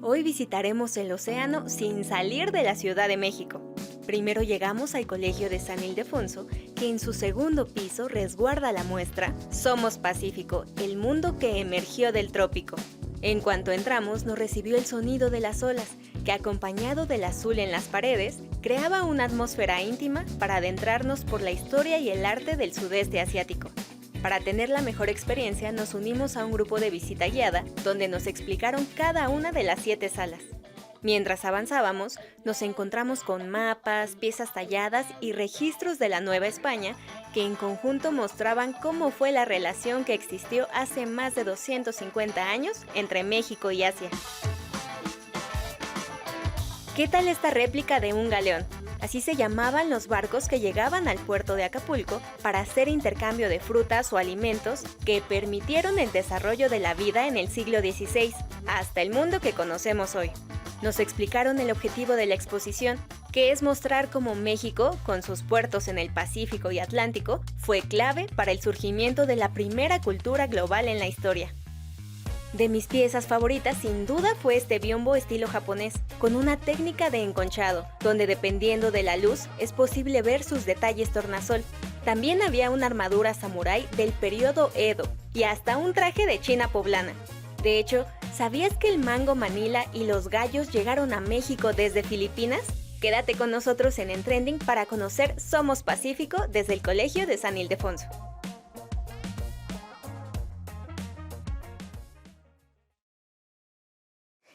Hoy visitaremos el océano sin salir de la Ciudad de México. Primero llegamos al Colegio de San Ildefonso, que en su segundo piso resguarda la muestra Somos Pacífico, el mundo que emergió del trópico. En cuanto entramos, nos recibió el sonido de las olas, que acompañado del azul en las paredes, creaba una atmósfera íntima para adentrarnos por la historia y el arte del sudeste asiático. Para tener la mejor experiencia, nos unimos a un grupo de visita guiada, donde nos explicaron cada una de las 7 salas. Mientras avanzábamos, nos encontramos con mapas, piezas talladas y registros de la Nueva España, que en conjunto mostraban cómo fue la relación que existió hace más de 250 años entre México y Asia. ¿Qué tal esta réplica de un galeón? Así se llamaban los barcos que llegaban al puerto de Acapulco para hacer intercambio de frutas o alimentos que permitieron el desarrollo de la vida en el siglo XVI, hasta el mundo que conocemos hoy. Nos explicaron el objetivo de la exposición, que es mostrar cómo México, con sus puertos en el Pacífico y Atlántico, fue clave para el surgimiento de la primera cultura global en la historia. De mis piezas favoritas sin duda fue este biombo estilo japonés, con una técnica de enconchado, donde dependiendo de la luz es posible ver sus detalles tornasol. También había una armadura samurái del periodo Edo y hasta un traje de China poblana. De hecho, ¿sabías que el mango Manila y los gallos llegaron a México desde Filipinas? Quédate con nosotros en Trending para conocer Somos Pacífico desde el Colegio de San Ildefonso.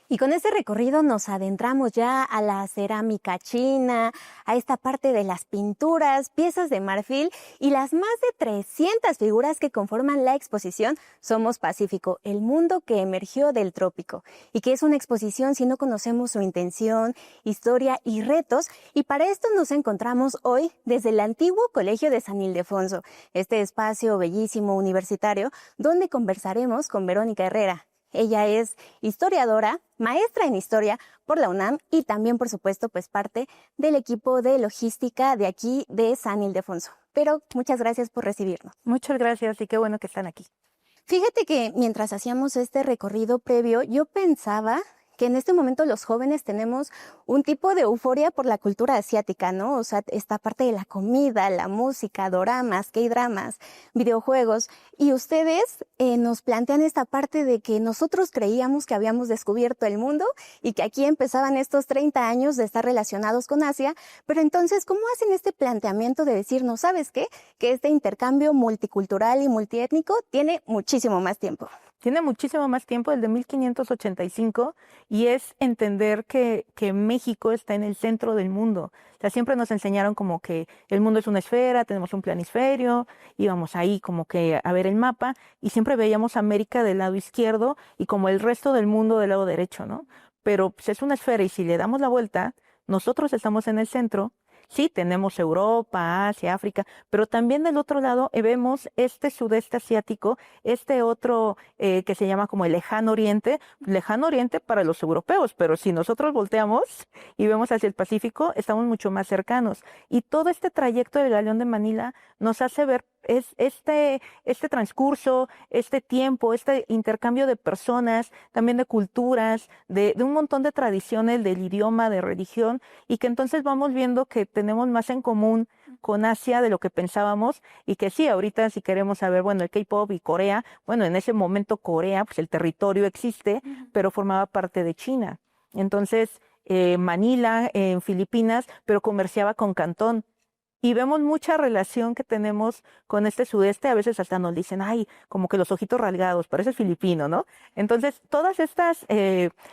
Y con este recorrido nos adentramos ya a la cerámica china, a esta parte de las pinturas, piezas de marfil y las más de 300 figuras que conforman la exposición Somos Pacífico, el mundo que emergió del trópico. Y que es una exposición si no conocemos su intención, historia y retos. Y para esto nos encontramos hoy desde el antiguo Colegio de San Ildefonso, este espacio bellísimo universitario donde conversaremos con Verónica Herrera. Ella es historiadora, maestra en historia por la UNAM y también, por supuesto, pues parte del equipo de logística de aquí de San Ildefonso. Pero muchas gracias por recibirnos. Muchas gracias y qué bueno que están aquí. Fíjate que mientras hacíamos este recorrido previo, yo pensaba que en este momento los jóvenes tenemos un tipo de euforia por la cultura asiática, ¿no? O sea, esta parte de la comida, la música, doramas, K-dramas, videojuegos. Y ustedes nos plantean esta parte de que nosotros creíamos que habíamos descubierto el mundo y que aquí empezaban estos 30 años de estar relacionados con Asia. Pero entonces, ¿cómo hacen este planteamiento de decir, no sabes qué? Que este intercambio multicultural y multiétnico tiene muchísimo más tiempo. Tiene muchísimo más tiempo, el de 1585, y es entender que México está en el centro del mundo. O sea, siempre nos enseñaron como que el mundo es una esfera, tenemos un planisferio, íbamos ahí como que a ver el mapa, y siempre veíamos América del lado izquierdo y como el resto del mundo del lado derecho, ¿no? Pero pues, es una esfera y si le damos la vuelta, nosotros estamos en el centro. Sí, tenemos Europa, Asia, África, pero también del otro lado vemos este sudeste asiático, este otro que se llama como el lejano oriente para los europeos, pero si nosotros volteamos y vemos hacia el Pacífico, estamos mucho más cercanos. Y todo este trayecto del Galeón de Manila nos hace ver este transcurso, este tiempo, este intercambio de personas, también de culturas, de un montón de tradiciones del idioma, de religión, y que entonces vamos viendo que tenemos más en común con Asia de lo que pensábamos, y que sí, ahorita si queremos saber, bueno, el K-pop y Corea, bueno, en ese momento Corea, pues el territorio existe, pero formaba parte de China. Entonces, Manila, en Filipinas, pero comerciaba con Cantón. Y vemos mucha relación que tenemos con este sudeste, a veces hasta nos dicen, ay, como que los ojitos rasgados, parece filipino, ¿no? Entonces, todas estas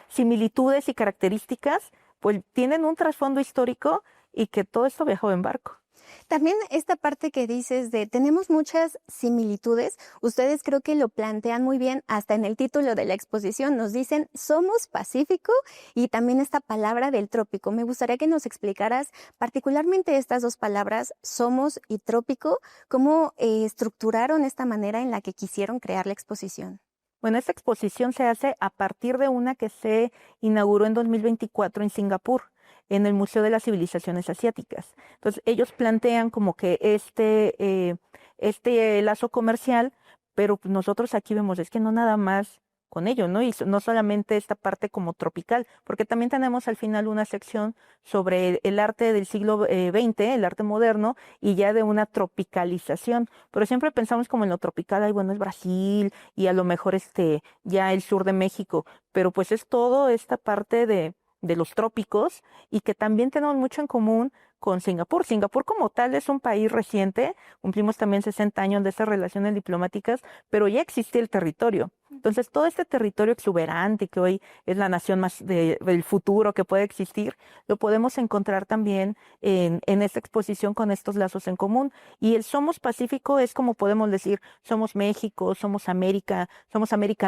similitudes y características, pues tienen un trasfondo histórico y que todo esto viajó en barco. También esta parte que dices de tenemos muchas similitudes, ustedes creo que lo plantean muy bien hasta en el título de la exposición, nos dicen somos Pacífico y también esta palabra del trópico. Me gustaría que nos explicaras particularmente estas dos palabras, somos y trópico, cómo estructuraron esta manera en la que quisieron crear la exposición. Bueno, esta exposición se hace a partir de una que se inauguró en 2024 en Singapur, en el Museo de las Civilizaciones Asiáticas. Entonces, ellos plantean como que este lazo comercial, pero nosotros aquí vemos, es que no nada más con ello, ¿no? Y no solamente esta parte como tropical, porque también tenemos al final una sección sobre el arte del siglo XX, el arte moderno, y ya de una tropicalización. Pero siempre pensamos como en lo tropical, ay, bueno, es Brasil y a lo mejor ya el sur de México, pero pues es todo esta parte de los trópicos y que también tenemos mucho en común con Singapur. Singapur como tal es un país reciente, cumplimos también 60 años de esas relaciones diplomáticas, pero ya existe el territorio. Entonces, todo este territorio exuberante que hoy es la nación más del futuro que puede existir, lo podemos encontrar también en esta exposición con estos lazos en común. Y el Somos Pacífico es como podemos decir, somos México, somos América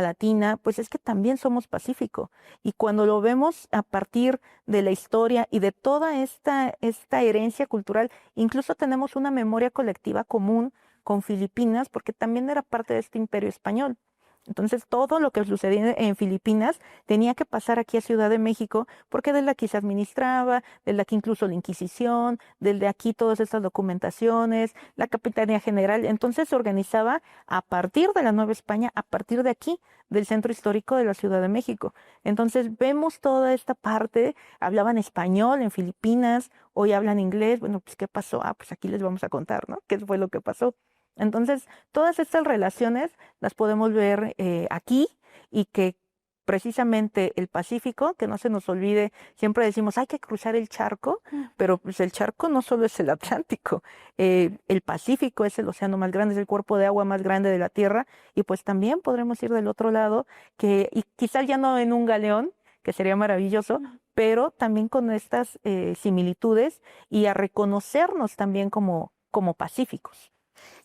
Latina, pues es que también somos Pacífico. Y cuando lo vemos a partir de la historia y de toda esta herencia cultural, incluso tenemos una memoria colectiva común con Filipinas, porque también era parte de este imperio español. Entonces, todo lo que sucedía en Filipinas tenía que pasar aquí a Ciudad de México, porque desde aquí se administraba, desde aquí incluso la Inquisición, desde aquí todas estas documentaciones, la Capitanía General. Entonces, se organizaba a partir de la Nueva España, a partir de aquí, del centro histórico de la Ciudad de México. Entonces, vemos toda esta parte, hablaban español en Filipinas, hoy hablan inglés. Bueno, pues, ¿qué pasó? Ah, pues aquí les vamos a contar, ¿no? ¿Qué fue lo que pasó? Entonces, todas estas relaciones las podemos ver aquí y que precisamente el Pacífico, que no se nos olvide, siempre decimos hay que cruzar el charco, pero pues el charco no solo es el Atlántico, el Pacífico es el océano más grande, es el cuerpo de agua más grande de la Tierra y pues también podremos ir del otro lado, y quizás ya no en un galeón, que sería maravilloso, pero también con estas similitudes y a reconocernos también como pacíficos.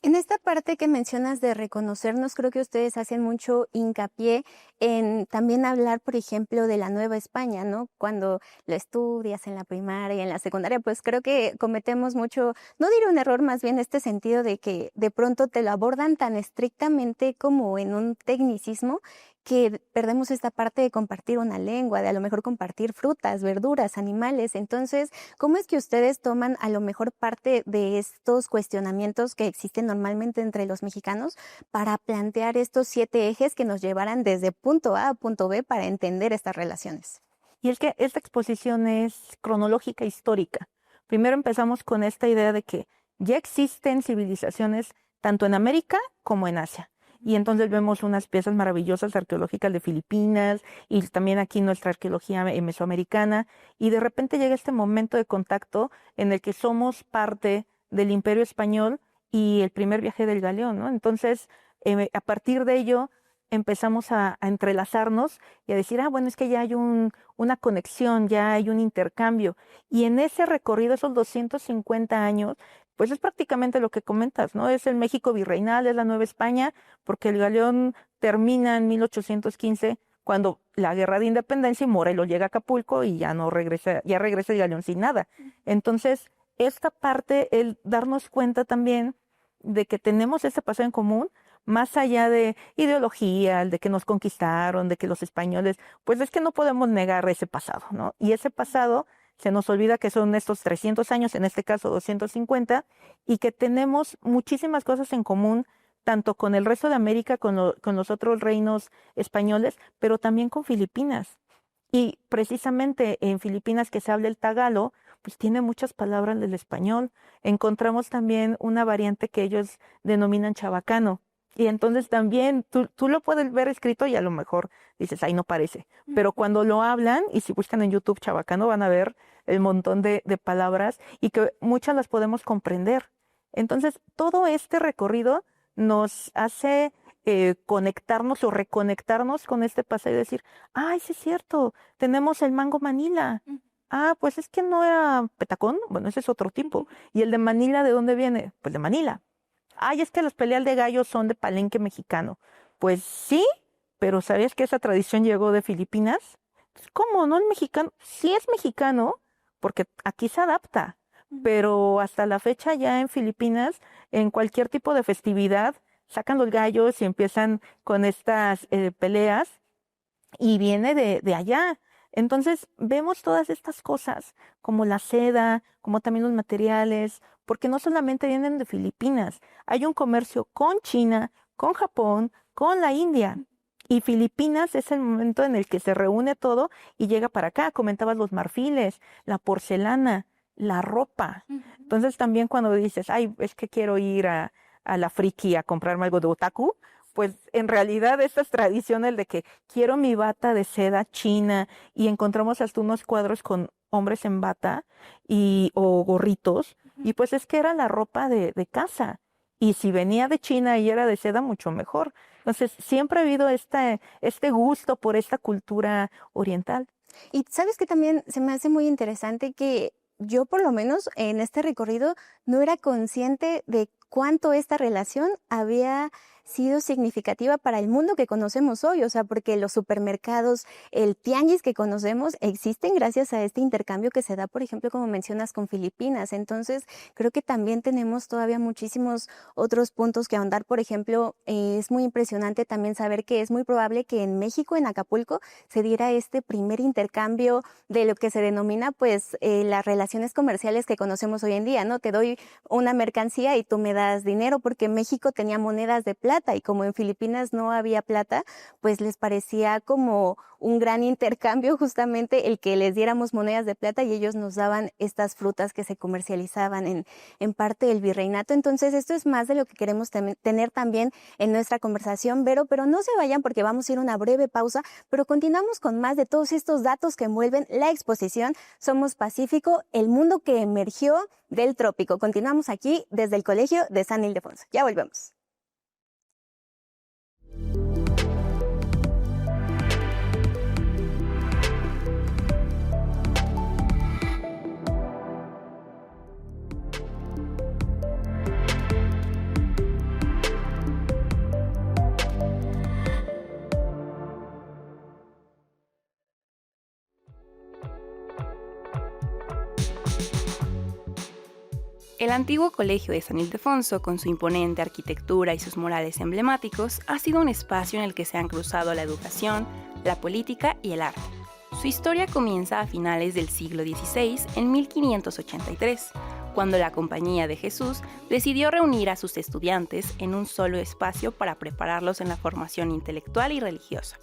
En esta parte que mencionas de reconocernos, creo que ustedes hacen mucho hincapié en también hablar, por ejemplo, de la Nueva España, ¿no? Cuando lo estudias en la primaria y en la secundaria, pues creo que cometemos mucho, no diré un error, más bien este sentido de que de pronto te lo abordan tan estrictamente como en un tecnicismo que perdemos esta parte de compartir una lengua, de a lo mejor compartir frutas, verduras, animales. Entonces, ¿cómo es que ustedes toman a lo mejor parte de estos cuestionamientos que existen normalmente entre los mexicanos para plantear estos 7 ejes que nos llevaran desde punto A a punto B para entender estas relaciones? Y es que esta exposición es cronológica histórica. Primero empezamos con esta idea de que ya existen civilizaciones tanto en América como en Asia. Y entonces vemos unas piezas maravillosas arqueológicas de Filipinas y también aquí nuestra arqueología mesoamericana. Y de repente llega este momento de contacto en el que somos parte del Imperio Español y el primer viaje del galeón, ¿no? Entonces, a partir de ello empezamos a entrelazarnos y a decir, bueno, es que ya hay una conexión, ya hay un intercambio. Y en ese recorrido, esos 250 años, pues es prácticamente lo que comentas, ¿no? Es el México virreinal, es la Nueva España, porque el galeón termina en 1815, cuando la Guerra de Independencia y Morelos llega a Acapulco y ya no regresa, ya regresa el galeón sin nada. Entonces, esta parte, el darnos cuenta también de que tenemos ese pasado en común, más allá de ideología, de que nos conquistaron, de que los españoles, pues es que no podemos negar ese pasado, ¿no? Y ese pasado se nos olvida que son estos 300 años, en este caso 250, y que tenemos muchísimas cosas en común, tanto con el resto de América, con los otros reinos españoles, pero también con Filipinas. Y precisamente en Filipinas, que se habla el tagalo, pues tiene muchas palabras del español. Encontramos también una variante que ellos denominan chabacano. Y entonces también tú lo puedes ver escrito y a lo mejor dices, ay, no parece. Pero cuando lo hablan, y si buscan en YouTube chabacano, van a ver el montón de palabras y que muchas las podemos comprender. Entonces, todo este recorrido nos hace conectarnos o reconectarnos con este pasado y decir, ay, sí es cierto, tenemos el mango Manila. Ah, pues es que no era petacón, bueno, ese es otro tipo. ¿Y el de Manila de dónde viene? Pues de Manila. Ay, es que las peleas de gallos son de palenque mexicano. Pues sí, pero ¿sabías que esa tradición llegó de Filipinas? Pues, ¿cómo? ¿No el mexicano? Sí es mexicano, porque aquí se adapta, pero hasta la fecha ya en Filipinas, en cualquier tipo de festividad, sacan los gallos y empiezan con estas peleas y viene de allá. Entonces vemos todas estas cosas, como la seda, como también los materiales, porque no solamente vienen de Filipinas, hay un comercio con China, con Japón, con la India. Y Filipinas es el momento en el que se reúne todo y llega para acá. Comentabas los marfiles, la porcelana, la ropa. Entonces también cuando dices, ay, es que quiero ir a la friki a comprarme algo de otaku, pues en realidad estas tradiciones de que quiero mi bata de seda china y encontramos hasta unos cuadros con hombres en bata o gorritos, y pues es que era la ropa de casa. Y si venía de China y era de seda, mucho mejor. Entonces, siempre ha habido este gusto por esta cultura oriental. Y sabes que también se me hace muy interesante que yo por lo menos en este recorrido no era consciente de cuánto esta relación había sido significativa para el mundo que conocemos hoy, o sea, porque los supermercados, el tianguis que conocemos existen gracias a este intercambio que se da, por ejemplo, como mencionas, con Filipinas. Entonces, creo que también tenemos todavía muchísimos otros puntos que ahondar. Por ejemplo, es muy impresionante también saber que es muy probable que en México, en Acapulco, se diera este primer intercambio de lo que se denomina, pues, las relaciones comerciales que conocemos hoy en día, ¿no? Te doy una mercancía y tú me das dinero, porque México tenía monedas de plata y como en Filipinas no había plata, pues les parecía como un gran intercambio justamente el que les diéramos monedas de plata y ellos nos daban estas frutas que se comercializaban en parte del virreinato. Entonces esto es más de lo que queremos tener también en nuestra conversación, Vero, pero no se vayan porque vamos a ir a una breve pausa, pero continuamos con más de todos estos datos que envuelven la exposición Somos Pacífico, el mundo que emergió del trópico. Continuamos aquí desde el Colegio de San Ildefonso. Ya volvemos. El antiguo Colegio de San Ildefonso, con su imponente arquitectura y sus murales emblemáticos, ha sido un espacio en el que se han cruzado la educación, la política y el arte. Su historia comienza a finales del siglo XVI, en 1583, cuando la Compañía de Jesús decidió reunir a sus estudiantes en un solo espacio para prepararlos en la formación intelectual y religiosa.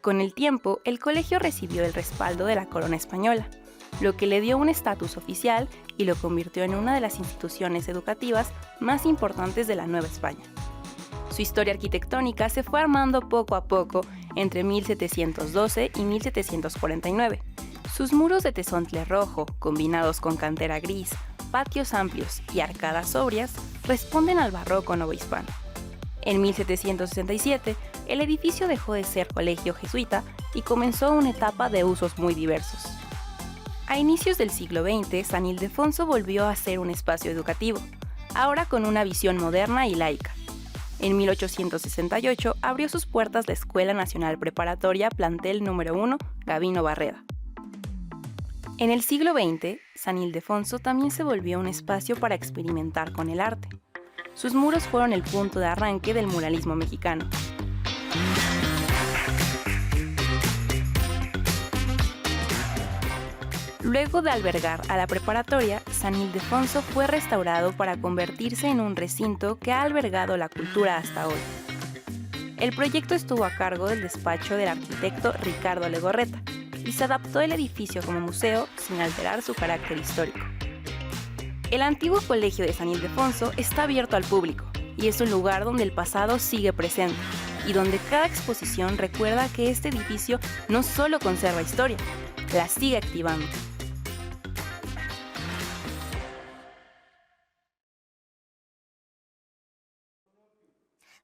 Con el tiempo, el colegio recibió el respaldo de la corona española, lo que le dio un estatus oficial y lo convirtió en una de las instituciones educativas más importantes de la Nueva España. Su historia arquitectónica se fue armando poco a poco entre 1712 y 1749. Sus muros de tezontle rojo, combinados con cantera gris, patios amplios y arcadas sobrias, responden al barroco novohispano. En 1767, el edificio dejó de ser colegio jesuita y comenzó una etapa de usos muy diversos. A inicios del siglo XX, San Ildefonso volvió a ser un espacio educativo, ahora con una visión moderna y laica. En 1868 abrió sus puertas la Escuela Nacional Preparatoria Plantel número 1, Gabino Barreda. En el siglo XX, San Ildefonso también se volvió un espacio para experimentar con el arte. Sus muros fueron el punto de arranque del muralismo mexicano. Luego de albergar a la preparatoria, San Ildefonso fue restaurado para convertirse en un recinto que ha albergado la cultura hasta hoy. El proyecto estuvo a cargo del despacho del arquitecto Ricardo Legorreta y se adaptó el edificio como museo sin alterar su carácter histórico. El antiguo Colegio de San Ildefonso está abierto al público y es un lugar donde el pasado sigue presente y donde cada exposición recuerda que este edificio no solo conserva historia, la sigue activando.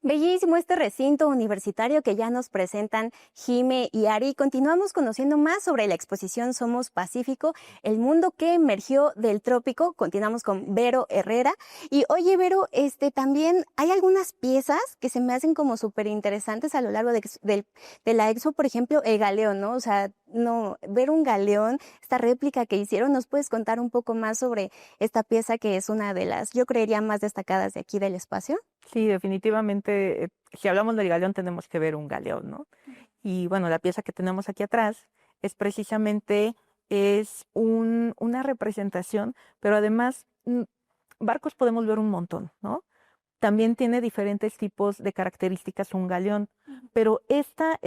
Bellísimo este recinto universitario que ya nos presentan Jime y Ari. Continuamos conociendo más sobre la exposición Somos Pacífico, el mundo que emergió del trópico. Continuamos con Vero Herrera. Y oye, Vero, también hay algunas piezas que se me hacen como súper interesantes a lo largo de la expo, por ejemplo, el galeón, ¿no? O sea, ver un galeón, esta réplica que hicieron, ¿nos puedes contar un poco más sobre esta pieza que es una de las, yo creería, más destacadas de aquí del espacio? Sí, definitivamente, si hablamos del galeón tenemos que ver un galeón, ¿no? Y bueno, la pieza que tenemos aquí atrás es precisamente una representación, pero además barcos podemos ver un montón, ¿no? También tiene diferentes tipos de características un galeón. pero esta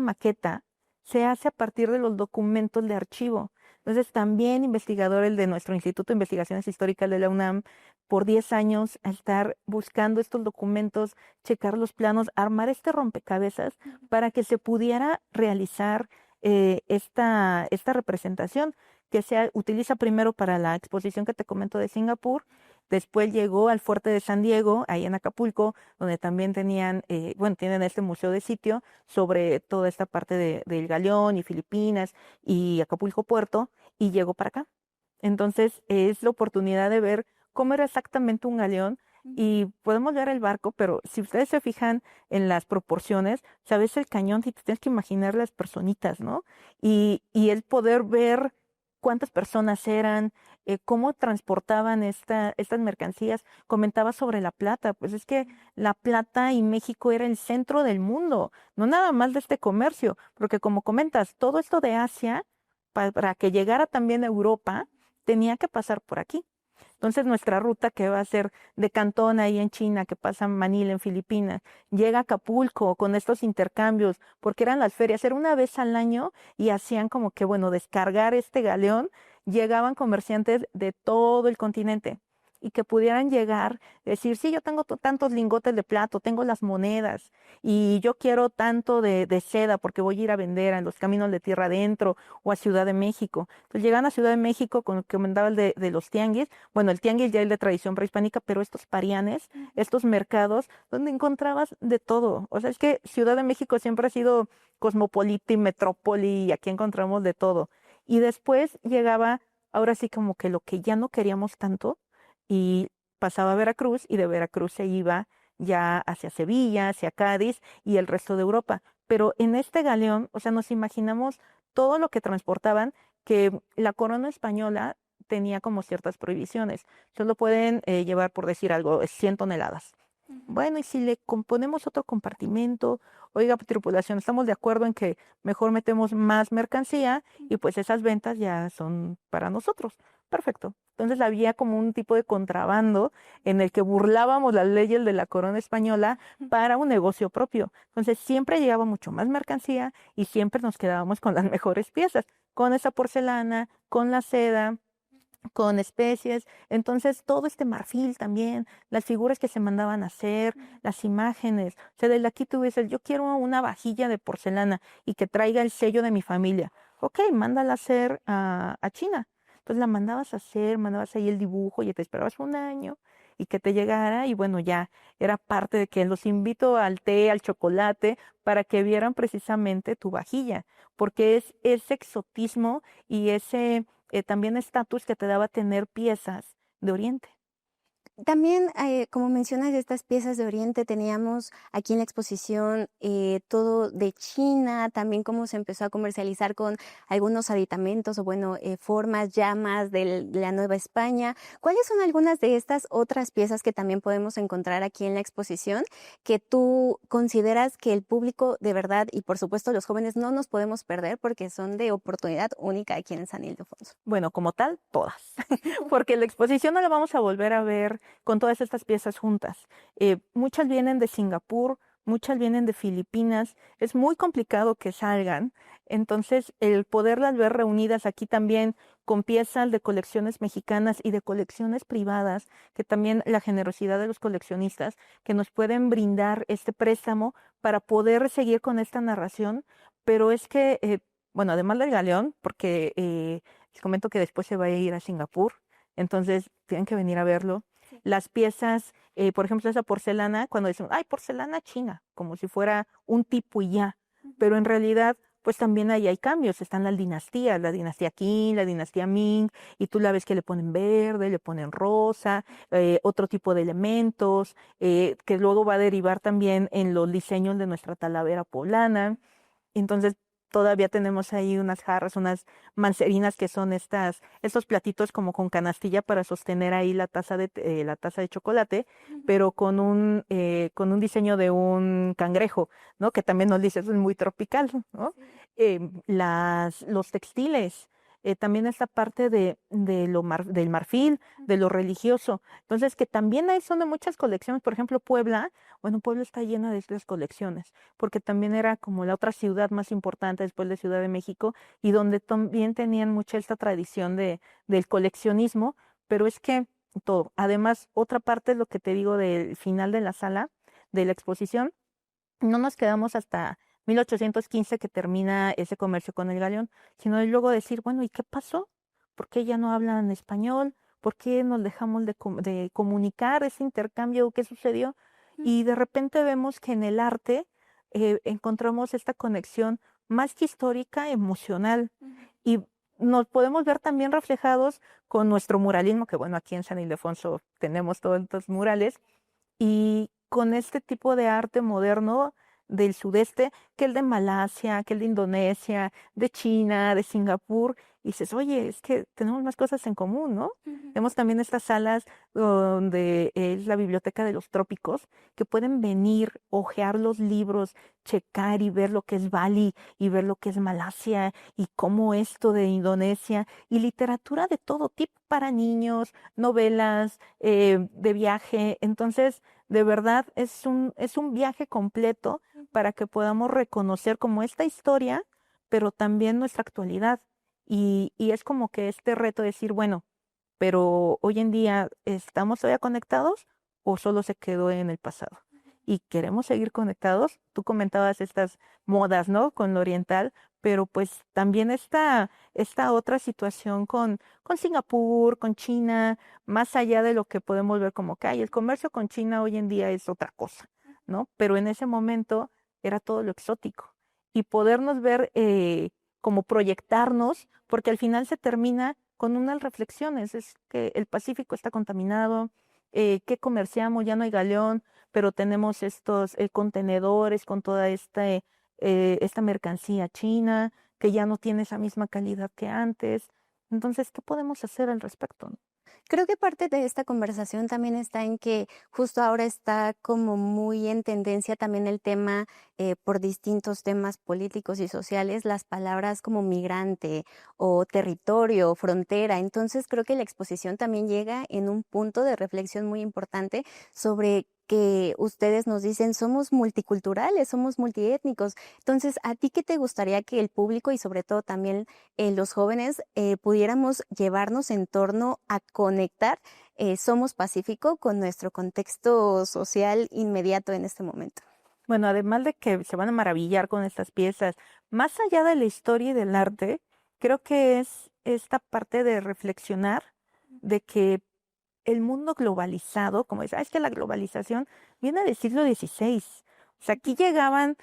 maqueta se hace a partir de los documentos de archivo. Entonces, también investigadores de nuestro Instituto de Investigaciones Históricas de la UNAM, por 10 años, a estar buscando estos documentos, checar los planos, armar este rompecabezas para que se pudiera realizar esta representación que se utiliza primero para la exposición que te comento de Singapur. Después llegó al fuerte de San Diego, ahí en Acapulco, donde también tienen este museo de sitio sobre toda esta parte del Galeón y Filipinas y Acapulco Puerto, y llegó para acá. Entonces es la oportunidad de ver cómo era exactamente un galeón, y podemos ver el barco, pero si ustedes se fijan en las proporciones, sabes el cañón, y te tienes que imaginar las personitas, ¿no? Y el poder ver cuántas personas eran, cómo transportaban estas mercancías. Comentaba sobre la plata, pues es que la plata y México era el centro del mundo, no nada más de este comercio, porque como comentas, todo esto de Asia, para que llegara también a Europa, tenía que pasar por aquí. Entonces nuestra ruta, que va a ser de Cantón ahí en China, que pasa en Manila en Filipinas, llega a Acapulco con estos intercambios, porque eran las ferias, era una vez al año, y hacían como que, descargar este galeón, llegaban comerciantes de todo el continente y que pudieran llegar, decir, sí, yo tengo tantos lingotes de plata, tengo las monedas, y yo quiero tanto de seda porque voy a ir a vender a los caminos de tierra adentro o a Ciudad de México. Entonces llegan a Ciudad de México con lo que comentaba el de los tianguis. Bueno, el tianguis ya es de tradición prehispánica, pero estos parianes, estos mercados donde encontrabas de todo. O sea, es que Ciudad de México siempre ha sido cosmopolita y metrópoli, y aquí encontramos de todo. Y después llegaba, ahora sí, como que lo que ya no queríamos tanto, y pasaba a Veracruz, y de Veracruz se iba ya hacia Sevilla, hacia Cádiz y el resto de Europa. Pero en este galeón, o sea, nos imaginamos todo lo que transportaban, que la corona española tenía como ciertas prohibiciones. Solo pueden llevar, por decir algo, 100 toneladas. Bueno, y si le componemos otro compartimento, oiga, tripulación, estamos de acuerdo en que mejor metemos más mercancía, y pues esas ventas ya son para nosotros. Perfecto. Entonces había como un tipo de contrabando en el que burlábamos las leyes de la corona española para un negocio propio. Entonces siempre llegaba mucho más mercancía, y siempre nos quedábamos con las mejores piezas, con esa porcelana, con la seda, con especies. Entonces todo este marfil también, las figuras que se mandaban a hacer, las imágenes. O sea, desde aquí tú dices, yo quiero una vajilla de porcelana y que traiga el sello de mi familia. Ok, mándala a hacer a China. Entonces la mandabas a hacer, mandabas ahí el dibujo, y te esperabas un año y que te llegara, y bueno, ya era parte de que los invito al té, al chocolate, para que vieran precisamente tu vajilla, porque es ese exotismo y ese también estatus que te daba tener piezas de Oriente. También, como mencionas de estas piezas de Oriente, teníamos aquí en la exposición todo de China, también cómo se empezó a comercializar con algunos aditamentos o formas, llamas de la Nueva España. ¿Cuáles son algunas de estas otras piezas que también podemos encontrar aquí en la exposición que tú consideras que el público de verdad, y por supuesto los jóvenes, no nos podemos perder porque son de oportunidad única aquí en San Ildefonso? Bueno, como tal, todas, porque la exposición no la vamos a volver a ver con todas estas piezas juntas. Muchas vienen de Singapur, muchas vienen de Filipinas, es muy complicado que salgan, entonces el poderlas ver reunidas aquí también con piezas de colecciones mexicanas y de colecciones privadas, que también la generosidad de los coleccionistas que nos pueden brindar este préstamo para poder seguir con esta narración. Pero es que, además del galeón, porque les comento que después se va a ir a Singapur, entonces tienen que venir a verlo. Las piezas, por ejemplo, esa porcelana, cuando dicen, ay, porcelana china, como si fuera un tipo y ya, pero en realidad, pues también ahí hay cambios. Están las dinastías, la dinastía Qing, la dinastía Ming, y tú la ves que le ponen verde, le ponen rosa, otro tipo de elementos, que luego va a derivar también en los diseños de nuestra talavera poblana. Entonces, todavía tenemos ahí unas jarras, unas mancerinas, que son estos platitos como con canastilla para sostener ahí la taza de chocolate, pero con un diseño de un cangrejo, ¿no? Que también nos dice, eso es muy tropical, ¿no? Los textiles, también esta parte del marfil, de lo religioso. Entonces, que también ahí son de muchas colecciones. Por ejemplo, Puebla, bueno, Puebla está llena de estas colecciones, porque también era como la otra ciudad más importante después de Ciudad de México y donde también tenían mucha esta tradición del coleccionismo, pero es que todo. Además, otra parte es lo que te digo del final de la sala, de la exposición, no nos quedamos hasta 1815 que termina ese comercio con el galeón, sino de luego decir, bueno, ¿y qué pasó? ¿Por qué ya no hablan español? ¿Por qué nos dejamos de comunicar ese intercambio? ¿Qué sucedió? Y de repente vemos que en el arte encontramos esta conexión más que histórica, emocional. Y nos podemos ver también reflejados con nuestro muralismo, que bueno, aquí en San Ildefonso tenemos todos estos murales, y con este tipo de arte moderno del sudeste, que el de Malasia, que el de Indonesia, de China, de Singapur, y dices, oye, es que tenemos más cosas en común, ¿no? Tenemos también estas salas donde es la biblioteca de los trópicos, que pueden venir, hojear los libros, checar y ver lo que es Bali y ver lo que es Malasia y cómo esto de Indonesia y literatura de todo tipo para niños, novelas de viaje. Entonces, de verdad, es un viaje completo para que podamos reconocer como esta historia, pero también nuestra actualidad. Y es como que este reto de decir, bueno, pero hoy en día, ¿estamos todavía conectados o solo se quedó en el pasado? Y queremos seguir conectados. Tú comentabas estas modas, ¿no? Con lo oriental, pero pues también esta otra situación con Singapur, con China, más allá de lo que podemos ver como que ay, el comercio con China hoy en día es otra cosa, ¿no? Pero en ese momento era todo lo exótico. Y podernos ver como proyectarnos, porque al final se termina con unas reflexiones, es que el Pacífico está contaminado, ¿qué comerciamos? Ya no hay galeón, pero tenemos estos contenedores con toda esta mercancía china, que ya no tiene esa misma calidad que antes. Entonces, ¿qué podemos hacer al respecto? Creo que parte de esta conversación también está en que justo ahora está como muy en tendencia también el tema, por distintos temas políticos y sociales, las palabras como migrante o territorio, frontera. Entonces creo que la exposición también llega en un punto de reflexión muy importante sobre que ustedes nos dicen somos multiculturales, somos multiétnicos. Entonces, ¿a ti qué te gustaría que el público y sobre todo también los jóvenes pudiéramos llevarnos en torno a conectar Somos Pacífico con nuestro contexto social inmediato en este momento? Bueno, además de que se van a maravillar con estas piezas, más allá de la historia y del arte, creo que es esta parte de reflexionar de que el mundo globalizado, como es que la globalización viene del siglo XVI. O sea, aquí llegaban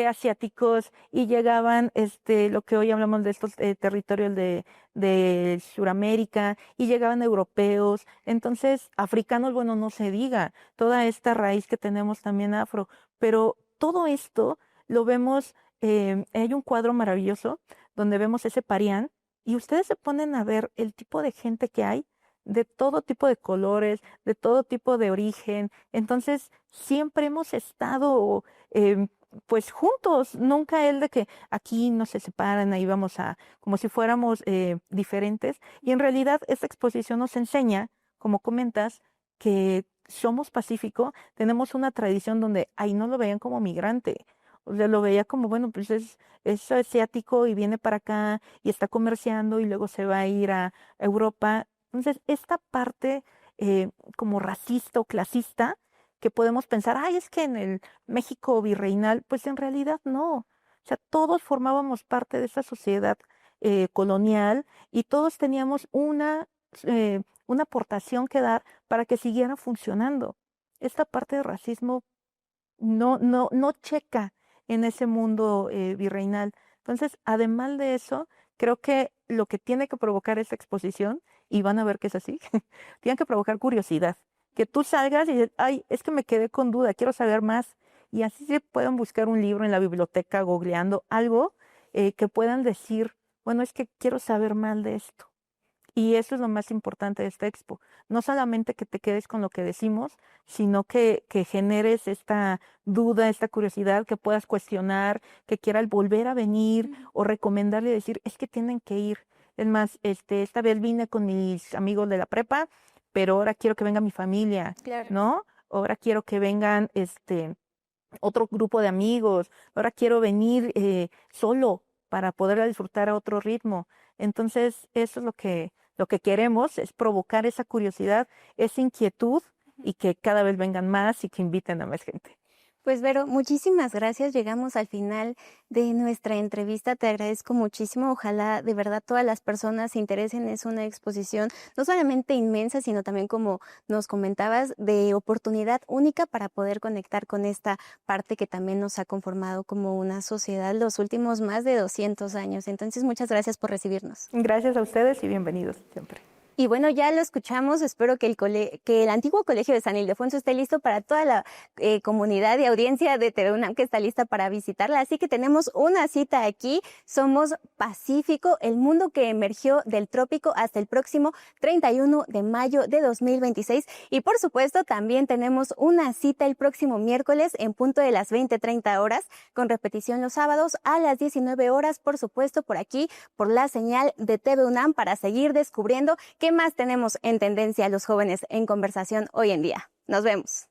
asiáticos y llegaban lo que hoy hablamos de estos territorios de Suramérica y llegaban europeos. Entonces, africanos, bueno, no se diga, toda esta raíz que tenemos también afro, pero todo esto lo vemos, hay un cuadro maravilloso donde vemos ese Parián y ustedes se ponen a ver el tipo de gente que hay de todo tipo de colores, de todo tipo de origen. Entonces, siempre hemos estado pues juntos, nunca el de que aquí nos se separan, ahí vamos como si fuéramos diferentes. Y en realidad esta exposición nos enseña, como comentas, que somos Pacífico, tenemos una tradición donde ahí no lo veían como migrante. O sea, lo veía como, bueno, pues es asiático y viene para acá y está comerciando y luego se va a ir a Europa. Entonces, esta parte como racista o clasista que podemos pensar, ay, es que en el México virreinal, pues en realidad no. O sea, todos formábamos parte de esa sociedad colonial y todos teníamos una aportación que dar para que siguiera funcionando. Esta parte de racismo no checa en ese mundo virreinal. Entonces, además de eso, creo que lo que tiene que provocar esta exposición, y van a ver que es así, tiene que provocar curiosidad. Que tú salgas y dices, ay, es que me quedé con duda, quiero saber más. Y así se puedan buscar un libro en la biblioteca, googleando algo que puedan decir, bueno, es que quiero saber más de esto. Y eso es lo más importante de esta expo. No solamente que te quedes con lo que decimos, sino que generes esta duda, esta curiosidad, que puedas cuestionar, que quieras volver a venir o recomendarle y decir, es que tienen que ir. Es más, esta vez vine con mis amigos de la prepa, pero ahora quiero que venga mi familia, Claro. ¿no? Ahora quiero que vengan, otro grupo de amigos. Ahora quiero venir solo para poder disfrutar a otro ritmo. Entonces, eso es lo que queremos, es provocar esa curiosidad, esa inquietud y que cada vez vengan más y que inviten a más gente. Pues Vero, muchísimas gracias. Llegamos al final de nuestra entrevista. Te agradezco muchísimo. Ojalá de verdad todas las personas se interesen. Es una exposición no solamente inmensa, sino también, como nos comentabas, de oportunidad única para poder conectar con esta parte que también nos ha conformado como una sociedad los últimos más de 200 años. Entonces, muchas gracias por recibirnos. Gracias a ustedes y bienvenidos siempre. Y bueno, ya lo escuchamos. Espero que el antiguo Colegio de San Ildefonso esté listo para toda la comunidad y audiencia de TV UNAM que está lista para visitarla. Así que tenemos una cita aquí. Somos Pacífico, el mundo que emergió del trópico, hasta el próximo 31 de mayo de 2026. Y por supuesto, también tenemos una cita el próximo miércoles en punto de las 20:30 horas, con repetición los sábados a las 19 horas, por supuesto, por aquí, por la señal de TV UNAM, para seguir descubriendo qué más tenemos en tendencia los jóvenes en conversación hoy en día. Nos vemos.